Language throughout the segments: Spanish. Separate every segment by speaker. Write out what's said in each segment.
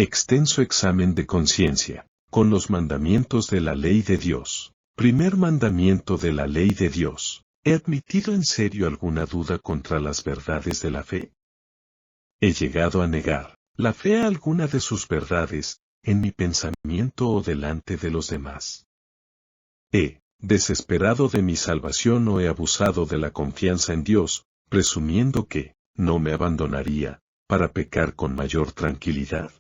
Speaker 1: Extenso examen de conciencia, con los mandamientos de la ley de Dios. Primer mandamiento de la ley de Dios. ¿He admitido en serio alguna duda contra las verdades de la fe? ¿He llegado a negar la fe a alguna de sus verdades, en mi pensamiento o delante de los demás? ¿He desesperado de mi salvación o he abusado de la confianza en Dios, presumiendo que no me abandonaría, para pecar con mayor tranquilidad?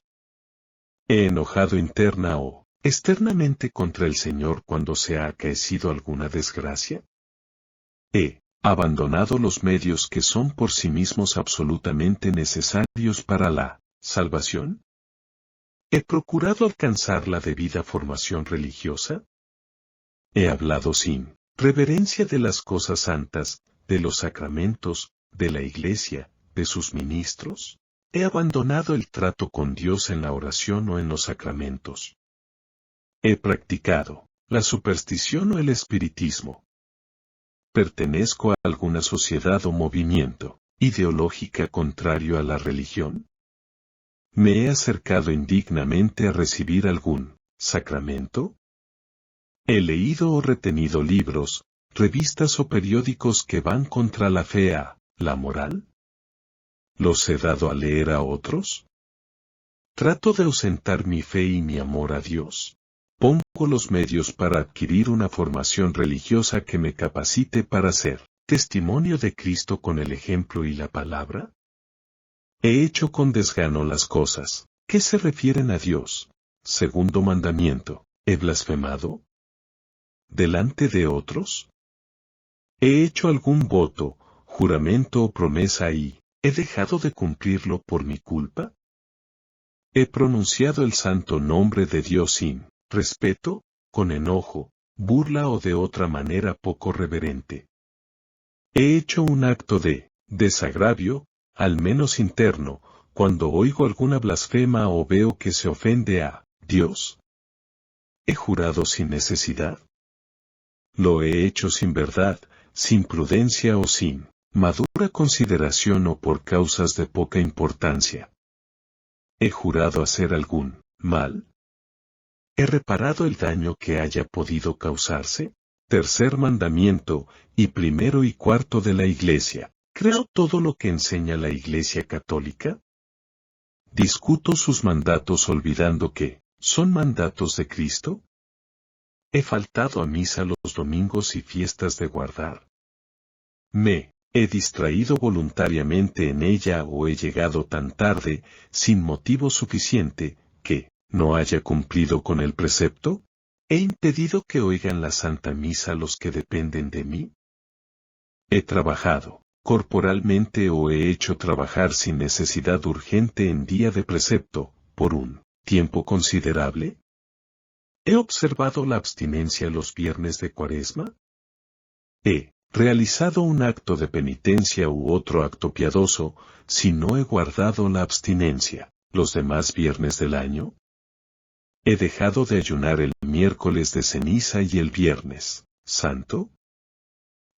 Speaker 1: ¿He enojado interna o externamente contra el Señor cuando se ha acaecido alguna desgracia? ¿He abandonado los medios que son por sí mismos absolutamente necesarios para la salvación? ¿He procurado alcanzar la debida formación religiosa? ¿He hablado sin reverencia de las cosas santas, de los sacramentos, de la Iglesia, de sus ministros? ¿He abandonado el trato con Dios en la oración o en los sacramentos? ¿He practicado la superstición o el espiritismo? ¿Pertenezco a alguna sociedad o movimiento ideológica contrario a la religión? ¿Me he acercado indignamente a recibir algún sacramento? ¿He leído o retenido libros, revistas o periódicos que van contra la fe a la moral? ¿Los he dado a leer a otros? ¿Trato de ausentar mi fe y mi amor a Dios? ¿Pongo los medios para adquirir una formación religiosa que me capacite para ser testimonio de Cristo con el ejemplo y la palabra? ¿He hecho con desgano las cosas que se refieren a Dios? Segundo mandamiento. ¿He blasfemado delante de otros? ¿He hecho algún voto, juramento o promesa y he dejado de cumplirlo por mi culpa? ¿He pronunciado el santo nombre de Dios sin respeto, con enojo, burla o de otra manera poco reverente? ¿He hecho un acto de desagravio, al menos interno, cuando oigo alguna blasfema o veo que se ofende a Dios? ¿He jurado sin necesidad? ¿Lo he hecho sin verdad, sin prudencia o sin madura consideración o por causas de poca importancia? ¿He jurado hacer algún mal? ¿He reparado el daño que haya podido causarse? Tercer mandamiento, y primero y cuarto de la Iglesia. ¿Creo todo lo que enseña la Iglesia Católica? ¿Discuto sus mandatos olvidando que son mandatos de Cristo? ¿He faltado a misa los domingos y fiestas de guardar? ¿Me he distraído voluntariamente en ella o he llegado tan tarde, sin motivo suficiente, que no haya cumplido con el precepto? ¿He impedido que oigan la Santa Misa los que dependen de mí? ¿He trabajado corporalmente o he hecho trabajar sin necesidad urgente en día de precepto, por un tiempo considerable? ¿He observado la abstinencia los viernes de Cuaresma? ¿He realizado un acto de penitencia u otro acto piadoso, si no he guardado la abstinencia los demás viernes del año? ¿He dejado de ayunar el miércoles de ceniza y el viernes santo?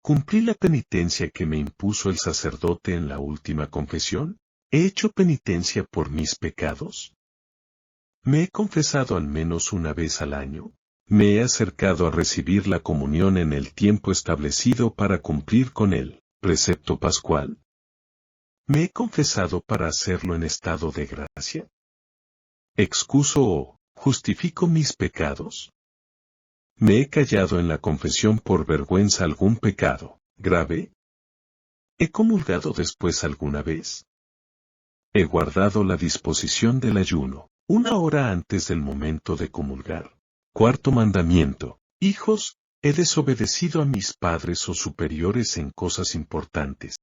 Speaker 1: ¿Cumplí la penitencia que me impuso el sacerdote en la última confesión? ¿He hecho penitencia por mis pecados? ¿Me he confesado al menos una vez al año? ¿Me he acercado a recibir la comunión en el tiempo establecido para cumplir con el precepto pascual? ¿Me he confesado para hacerlo en estado de gracia? ¿Excuso o justifico mis pecados? ¿Me he callado en la confesión por vergüenza algún pecado grave? ¿He comulgado después alguna vez? ¿He guardado la disposición del ayuno una hora antes del momento de comulgar? Cuarto mandamiento. Hijos, he desobedecido a mis padres o superiores en cosas importantes.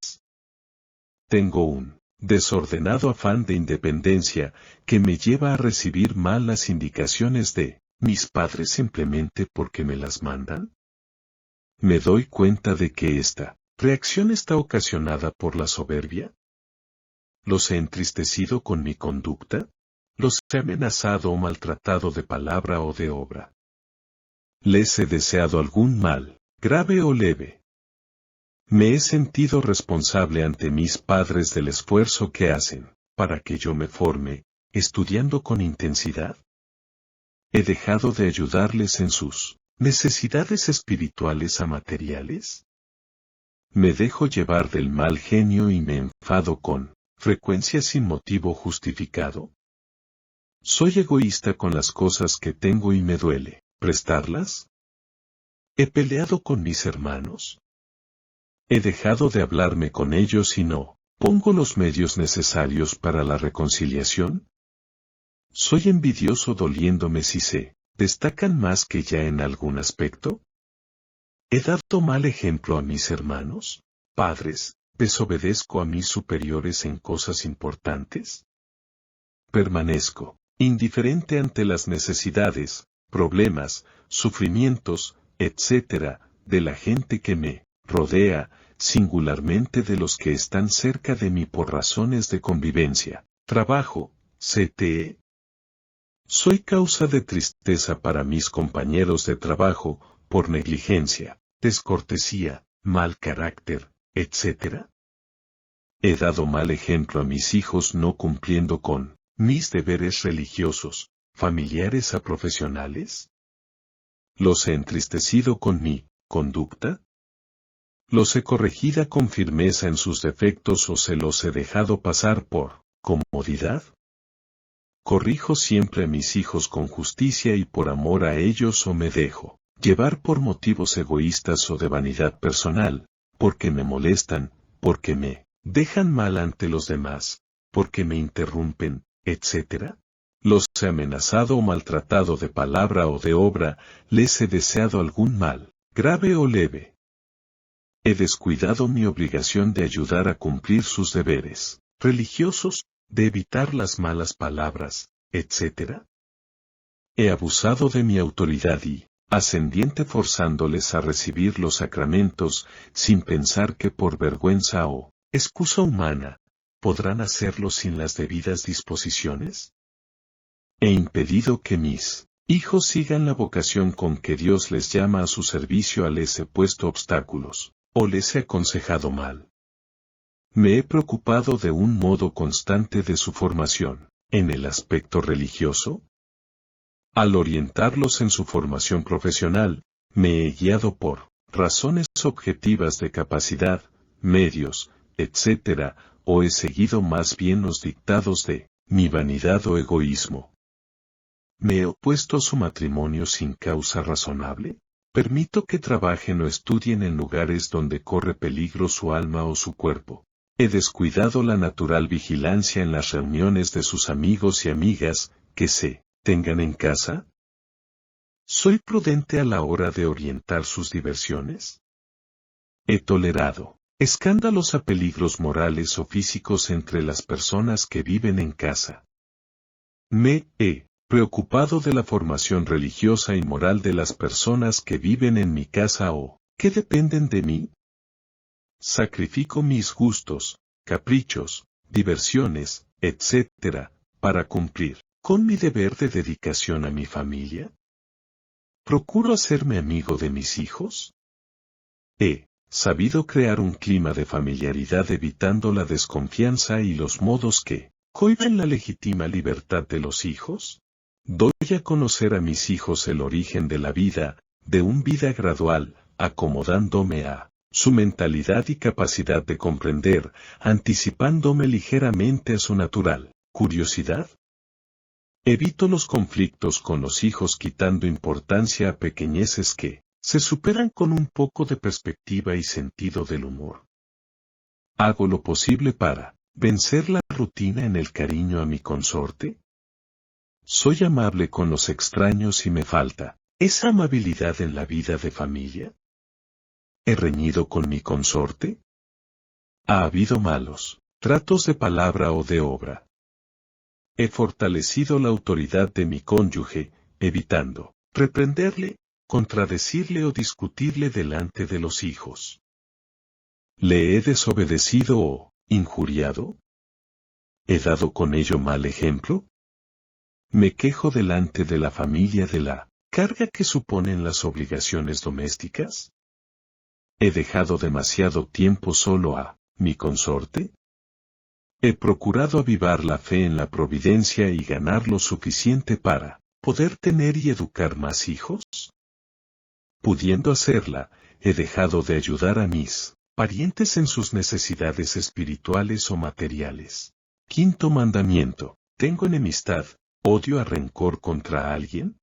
Speaker 1: Tengo un desordenado afán de independencia que me lleva a recibir mal las indicaciones de mis padres simplemente porque me las mandan. ¿Me doy cuenta de que esta reacción está ocasionada por la soberbia? ¿Los he entristecido con mi conducta? ¿Los he amenazado o maltratado de palabra o de obra? ¿Les he deseado algún mal, grave o leve? ¿Me he sentido responsable ante mis padres del esfuerzo que hacen para que yo me forme, estudiando con intensidad? ¿He dejado de ayudarles en sus necesidades espirituales a materiales? ¿Me dejo llevar del mal genio y me enfado con frecuencia sin motivo justificado? ¿Soy egoísta con las cosas que tengo y me duele prestarlas? ¿He peleado con mis hermanos? ¿He dejado de hablarme con ellos y no pongo los medios necesarios para la reconciliación? ¿Soy envidioso doliéndome si se destacan más que ya en algún aspecto? ¿He dado mal ejemplo a mis hermanos, padres, desobedezco a mis superiores en cosas importantes? Permanezco indiferente ante las necesidades, problemas, sufrimientos, etc., de la gente que me rodea, singularmente de los que están cerca de mí por razones de convivencia, trabajo, CTE. Soy causa de tristeza para mis compañeros de trabajo, por negligencia, descortesía, mal carácter, etc. He dado mal ejemplo a mis hijos no cumpliendo con mis deberes religiosos, familiares a profesionales. ¿Los he entristecido con mi conducta? ¿Los he corregido con firmeza en sus defectos o se los he dejado pasar por comodidad? ¿Corrijo siempre a mis hijos con justicia y por amor a ellos o me dejo llevar por motivos egoístas o de vanidad personal, porque me molestan, porque me dejan mal ante los demás, porque me interrumpen, etc.? ¿Los he amenazado o maltratado de palabra o de obra, les he deseado algún mal, grave o leve? ¿He descuidado mi obligación de ayudar a cumplir sus deberes religiosos, de evitar las malas palabras, etc.? ¿He abusado de mi autoridad y ascendiente forzándoles a recibir los sacramentos, sin pensar que por vergüenza o excusa humana, podrán hacerlo sin las debidas disposiciones? ¿He impedido que mis hijos sigan la vocación con que Dios les llama a su servicio o les he puesto obstáculos, o les he aconsejado mal? Me he preocupado de un modo constante de su formación, en el aspecto religioso. Al orientarlos en su formación profesional, me he guiado por razones objetivas de capacidad, medios, etc., o he seguido más bien los dictados de mi vanidad o egoísmo. ¿Me he opuesto a su matrimonio sin causa razonable? ¿Permito que trabajen o estudien en lugares donde corre peligro su alma o su cuerpo? ¿He descuidado la natural vigilancia en las reuniones de sus amigos y amigas, que se tengan en casa? ¿Soy prudente a la hora de orientar sus diversiones? ¿He tolerado escándalos a peligros morales o físicos entre las personas que viven en casa? ¿Me he preocupado de la formación religiosa y moral de las personas que viven en mi casa o que dependen de mí? ¿Sacrifico mis gustos, caprichos, diversiones, etc., para cumplir con mi deber de dedicación a mi familia? ¿Procuro hacerme amigo de mis hijos? ¿He sabido crear un clima de familiaridad evitando la desconfianza y los modos que cohíben la legítima libertad de los hijos? ¿Doy a conocer a mis hijos el origen de la vida, de un vida gradual, acomodándome a su mentalidad y capacidad de comprender, anticipándome ligeramente a su natural curiosidad? Evito los conflictos con los hijos quitando importancia a pequeñeces que se superan con un poco de perspectiva y sentido del humor. ¿Hago lo posible para vencer la rutina en el cariño a mi consorte? ¿Soy amable con los extraños y me falta esa amabilidad en la vida de familia? ¿He reñido con mi consorte? ¿Ha habido malos tratos de palabra o de obra? He fortalecido la autoridad de mi cónyuge, evitando reprenderle, contradecirle o discutirle delante de los hijos. ¿Le he desobedecido o injuriado? ¿He dado con ello mal ejemplo? ¿Me quejo delante de la familia de la carga que suponen las obligaciones domésticas? ¿He dejado demasiado tiempo solo a mi consorte? He procurado avivar la fe en la providencia y ganar lo suficiente para poder tener y educar más hijos. Pudiendo hacerla, he dejado de ayudar a mis parientes en sus necesidades espirituales o materiales. Quinto mandamiento. ¿Tengo enemistad, odio o rencor contra alguien?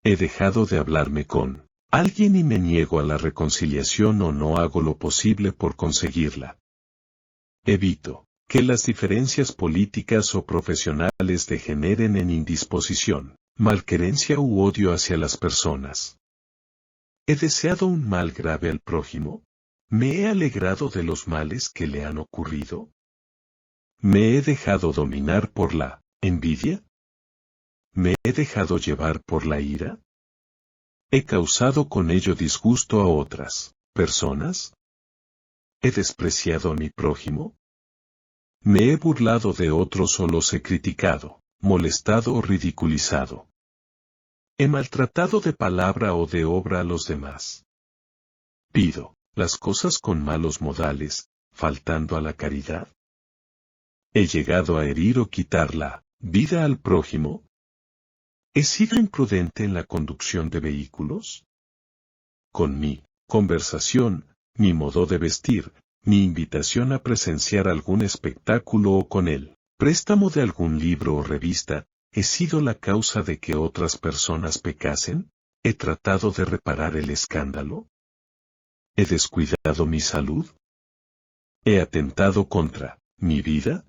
Speaker 1: He dejado de hablarme con alguien y me niego a la reconciliación o no hago lo posible por conseguirla. Evito que las diferencias políticas o profesionales degeneren en indisposición, malquerencia u odio hacia las personas. ¿He deseado un mal grave al prójimo? ¿Me he alegrado de los males que le han ocurrido? ¿Me he dejado dominar por la envidia? ¿Me he dejado llevar por la ira? ¿He causado con ello disgusto a otras personas? ¿He despreciado a mi prójimo? ¿Me he burlado de otros o los he criticado, molestado o ridiculizado? ¿He maltratado de palabra o de obra a los demás? ¿Pido las cosas con malos modales, faltando a la caridad? ¿He llegado a herir o quitar la vida al prójimo? ¿He sido imprudente en la conducción de vehículos? Con mi conversación, mi modo de vestir, mi invitación a presenciar algún espectáculo o con el préstamo de algún libro o revista, ¿he sido la causa de que otras personas pecasen? ¿He tratado de reparar el escándalo? ¿He descuidado mi salud? ¿He atentado contra mi vida?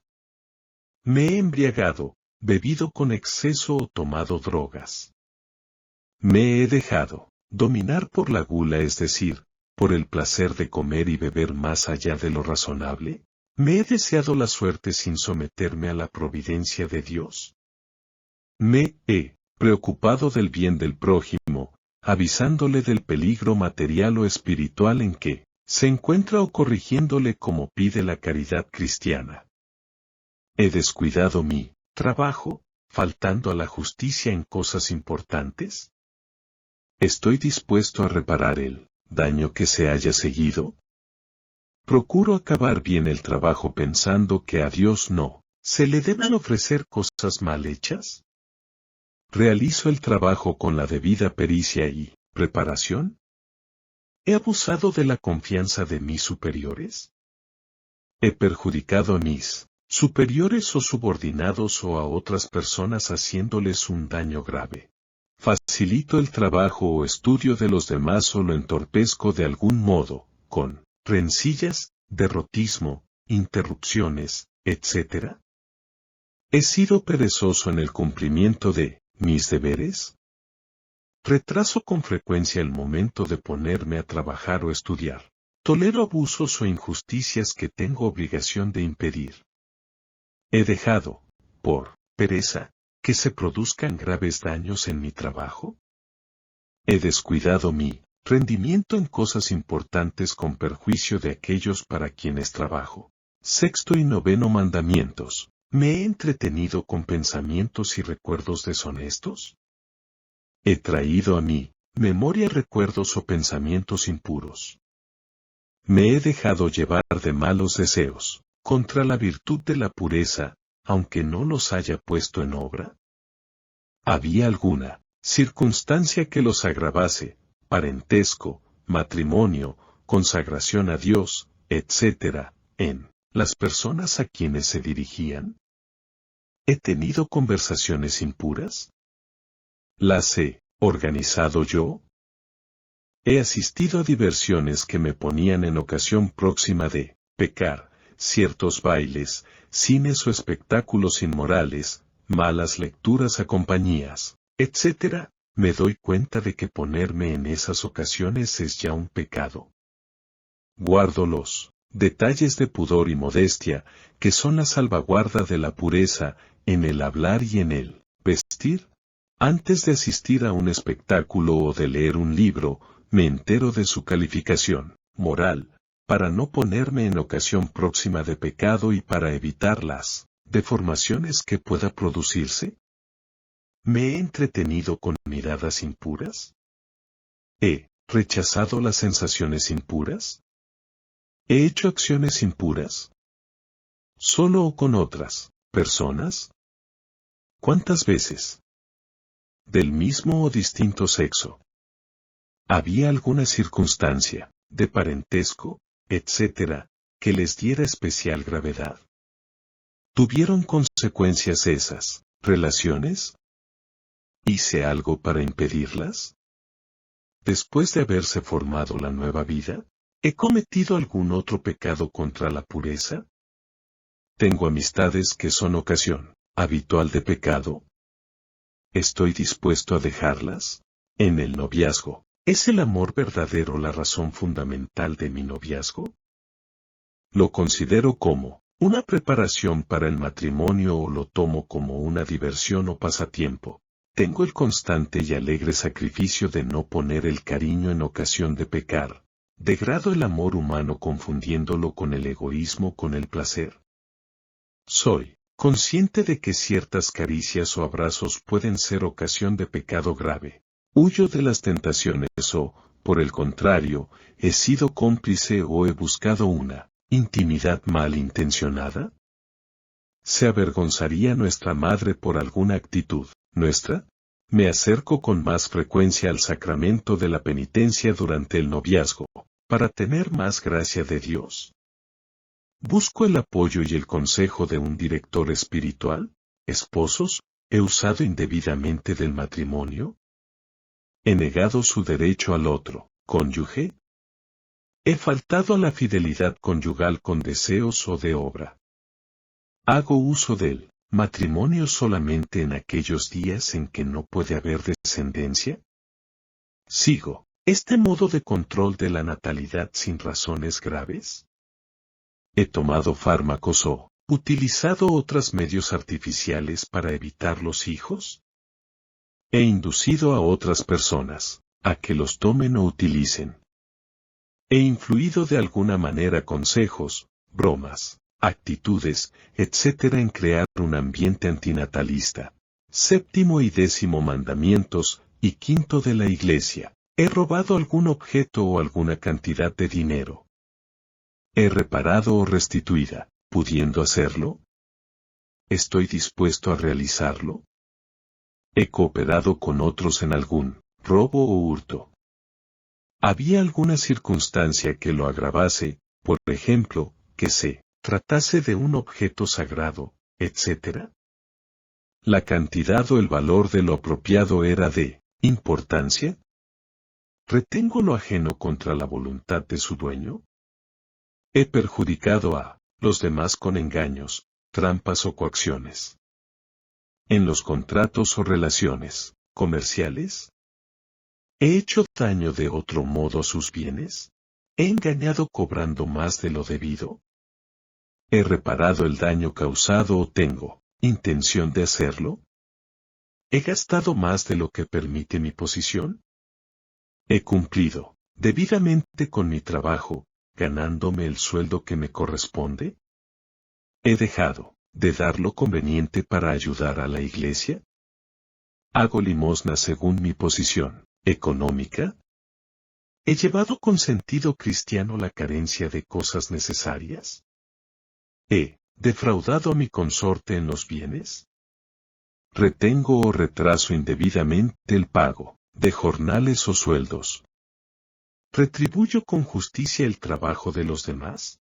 Speaker 1: ¿Me he embriagado, bebido con exceso o tomado drogas? ¿Me he dejado dominar por la gula, es decir, por el placer de comer y beber más allá de lo razonable? ¿Me he deseado la suerte sin someterme a la providencia de Dios? ¿Me he preocupado del bien del prójimo, avisándole del peligro material o espiritual en que se encuentra o corrigiéndole como pide la caridad cristiana? ¿He descuidado mi trabajo, faltando a la justicia en cosas importantes? ¿Estoy dispuesto a reparar el daño que se haya seguido? ¿Procuro acabar bien el trabajo pensando que a Dios no se le deben ofrecer cosas mal hechas? ¿Realizo el trabajo con la debida pericia y preparación? ¿He abusado de la confianza de mis superiores? ¿He perjudicado a mis superiores o subordinados o a otras personas haciéndoles un daño grave? ¿Facilito el trabajo o estudio de los demás o lo entorpezco de algún modo, con rencillas, derrotismo, interrupciones, etc.? ¿He sido perezoso en el cumplimiento de mis deberes? ¿Retraso con frecuencia el momento de ponerme a trabajar o estudiar? ¿Tolero abusos o injusticias que tengo obligación de impedir? ¿He dejado, por pereza, que se produzcan graves daños en mi trabajo? ¿He descuidado mi rendimiento en cosas importantes con perjuicio de aquellos para quienes trabajo? Sexto y noveno mandamientos. ¿Me he entretenido con pensamientos y recuerdos deshonestos? ¿He traído a mi memoria recuerdos o pensamientos impuros? ¿Me he dejado llevar de malos deseos, contra la virtud de la pureza, aunque no los haya puesto en obra? ¿Había alguna circunstancia que los agravase, parentesco, matrimonio, consagración a Dios, etc., en las personas a quienes se dirigían? ¿He tenido conversaciones impuras? ¿Las he organizado yo? ¿He asistido a diversiones que me ponían en ocasión próxima de pecar, ciertos bailes, cines o espectáculos inmorales, malas lecturas a compañías, etc.? Me doy cuenta de que ponerme en esas ocasiones es ya un pecado. Guardo los detalles de pudor y modestia, que son la salvaguarda de la pureza, en el hablar y en el vestir. Antes de asistir a un espectáculo o de leer un libro, me entero de su calificación moral, para no ponerme en ocasión próxima de pecado y para evitar las deformaciones que pueda producirse. ¿Me he entretenido con miradas impuras? ¿He rechazado las sensaciones impuras? ¿He hecho acciones impuras? ¿Solo o con otras personas? ¿Cuántas veces? ¿Del mismo o distinto sexo? ¿Había alguna circunstancia, de parentesco, etcétera, que les diera especial gravedad? ¿Tuvieron consecuencias esas relaciones? ¿Hice algo para impedirlas? Después de haberse formado la nueva vida, ¿he cometido algún otro pecado contra la pureza? ¿Tengo amistades que son ocasión habitual de pecado? ¿Estoy dispuesto a dejarlas? En el noviazgo, ¿es el amor verdadero la razón fundamental de mi noviazgo? ¿Lo considero como una preparación para el matrimonio o lo tomo como una diversión o pasatiempo? Tengo el constante y alegre sacrificio de no poner el cariño en ocasión de pecar. ¿Degrado el amor humano confundiéndolo con el egoísmo con el placer? Soy consciente de que ciertas caricias o abrazos pueden ser ocasión de pecado grave. Huyo de las tentaciones o, por el contrario, he sido cómplice o he buscado una intimidad malintencionada. ¿Se avergonzaría nuestra madre por alguna actitud nuestra? Me acerco con más frecuencia al sacramento de la penitencia durante el noviazgo, para tener más gracia de Dios. ¿Busco el apoyo y el consejo de un director espiritual? ¿Esposos? ¿He usado indebidamente del matrimonio? ¿He negado su derecho al otro cónyuge? ¿He faltado a la fidelidad conyugal con deseos o de obra? ¿Hago uso del matrimonio solamente en aquellos días en que no puede haber descendencia? ¿Sigo este modo de control de la natalidad sin razones graves? ¿He tomado fármacos o utilizado otros medios artificiales para evitar los hijos? ¿He inducido a otras personas a que los tomen o utilicen? ¿He influido de alguna manera consejos, bromas, actitudes, etcétera en crear un ambiente antinatalista? Séptimo y décimo mandamientos, y quinto de la Iglesia. ¿He robado algún objeto o alguna cantidad de dinero? ¿He reparado o restituida, pudiendo hacerlo? ¿Estoy dispuesto a realizarlo? ¿He cooperado con otros en algún robo o hurto? ¿Había alguna circunstancia que lo agravase, por ejemplo, que se tratase de un objeto sagrado, etcétera? ¿La cantidad o el valor de lo apropiado era de importancia? ¿Retengo lo ajeno contra la voluntad de su dueño? ¿He perjudicado a los demás con engaños, trampas o coacciones? ¿En los contratos o relaciones comerciales? ¿He hecho daño de otro modo a sus bienes? ¿He engañado cobrando más de lo debido? ¿He reparado el daño causado o tengo intención de hacerlo? ¿He gastado más de lo que permite mi posición? ¿He cumplido debidamente con mi trabajo, ganándome el sueldo que me corresponde? ¿He dejado de dar lo conveniente para ayudar a la Iglesia? ¿Hago limosna según mi posición económica? ¿He llevado con sentido cristiano la carencia de cosas necesarias? ¿He defraudado a mi consorte en los bienes? ¿Retengo o retraso indebidamente el pago de jornales o sueldos? ¿Retribuyo con justicia el trabajo de los demás?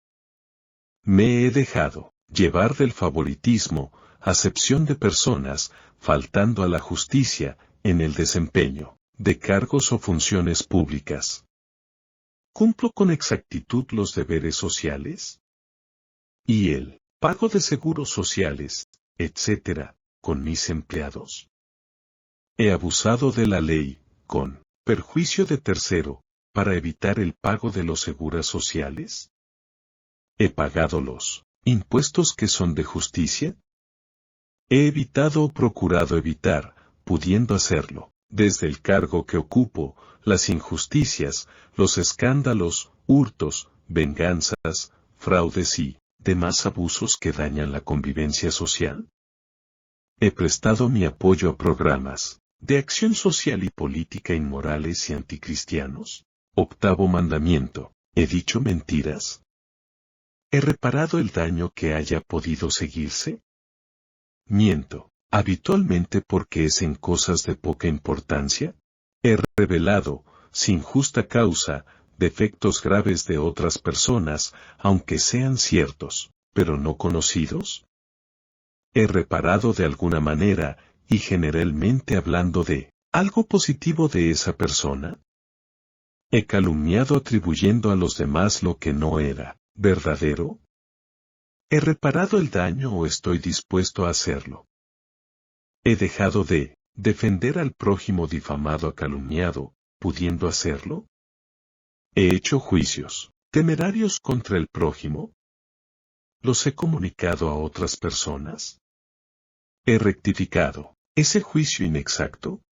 Speaker 1: ¿Me he dejado llevar del favoritismo, acepción de personas, faltando a la justicia, en el desempeño de cargos o funciones públicas? ¿Cumplo con exactitud los deberes sociales? ¿Y el pago de seguros sociales, etcétera, con mis empleados? ¿He abusado de la ley, con perjuicio de tercero, para evitar el pago de los seguros sociales? ¿He pagado los impuestos que son de justicia? ¿He evitado o procurado evitar, pudiendo hacerlo, desde el cargo que ocupo, las injusticias, los escándalos, hurtos, venganzas, fraudes y demás abusos que dañan la convivencia social? ¿He prestado mi apoyo a programas de acción social y política inmorales y anticristianos? Octavo mandamiento. ¿He dicho mentiras? ¿He reparado el daño que haya podido seguirse? Miento, habitualmente porque es en cosas de poca importancia. He revelado, sin justa causa, defectos graves de otras personas, aunque sean ciertos, pero no conocidos. He reparado de alguna manera, y generalmente hablando de algo positivo de esa persona. He calumniado atribuyendo a los demás lo que no era verdadero. ¿He reparado el daño o estoy dispuesto a hacerlo? ¿He dejado de defender al prójimo difamado o calumniado, pudiendo hacerlo? ¿He hecho juicios temerarios contra el prójimo? ¿Los he comunicado a otras personas? ¿He rectificado ese juicio inexacto?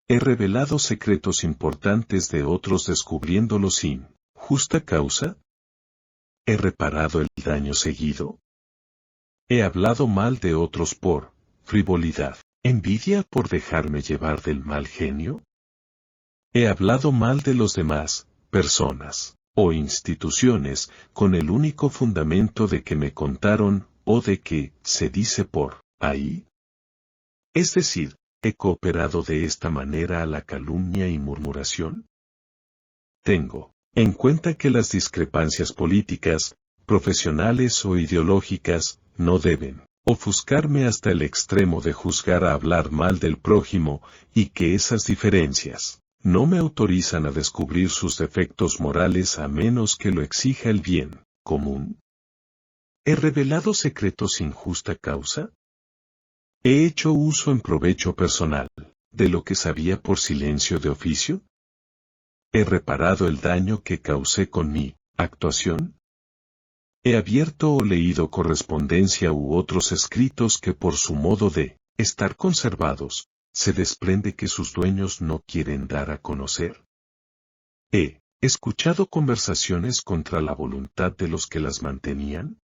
Speaker 1: ¿He revelado secretos importantes de otros descubriéndolos sin justa causa? ¿He reparado el daño seguido? ¿He hablado mal de otros por frivolidad, envidia por dejarme llevar del mal genio? ¿He hablado mal de los demás, personas o instituciones, con el único fundamento de que me contaron o de que se dice por ahí? Es decir, ¿he cooperado de esta manera a la calumnia y murmuración? Tengo en cuenta que las discrepancias políticas, profesionales o ideológicas, no deben ofuscarme hasta el extremo de juzgar a hablar mal del prójimo, y que esas diferencias no me autorizan a descubrir sus defectos morales a menos que lo exija el bien común. ¿He revelado secretos sin justa causa? ¿He hecho uso en provecho personal de lo que sabía por silencio de oficio? ¿He reparado el daño que causé con mi actuación? ¿He abierto o leído correspondencia u otros escritos que por su modo de estar conservados, se desprende que sus dueños no quieren dar a conocer? ¿He escuchado conversaciones contra la voluntad de los que las mantenían?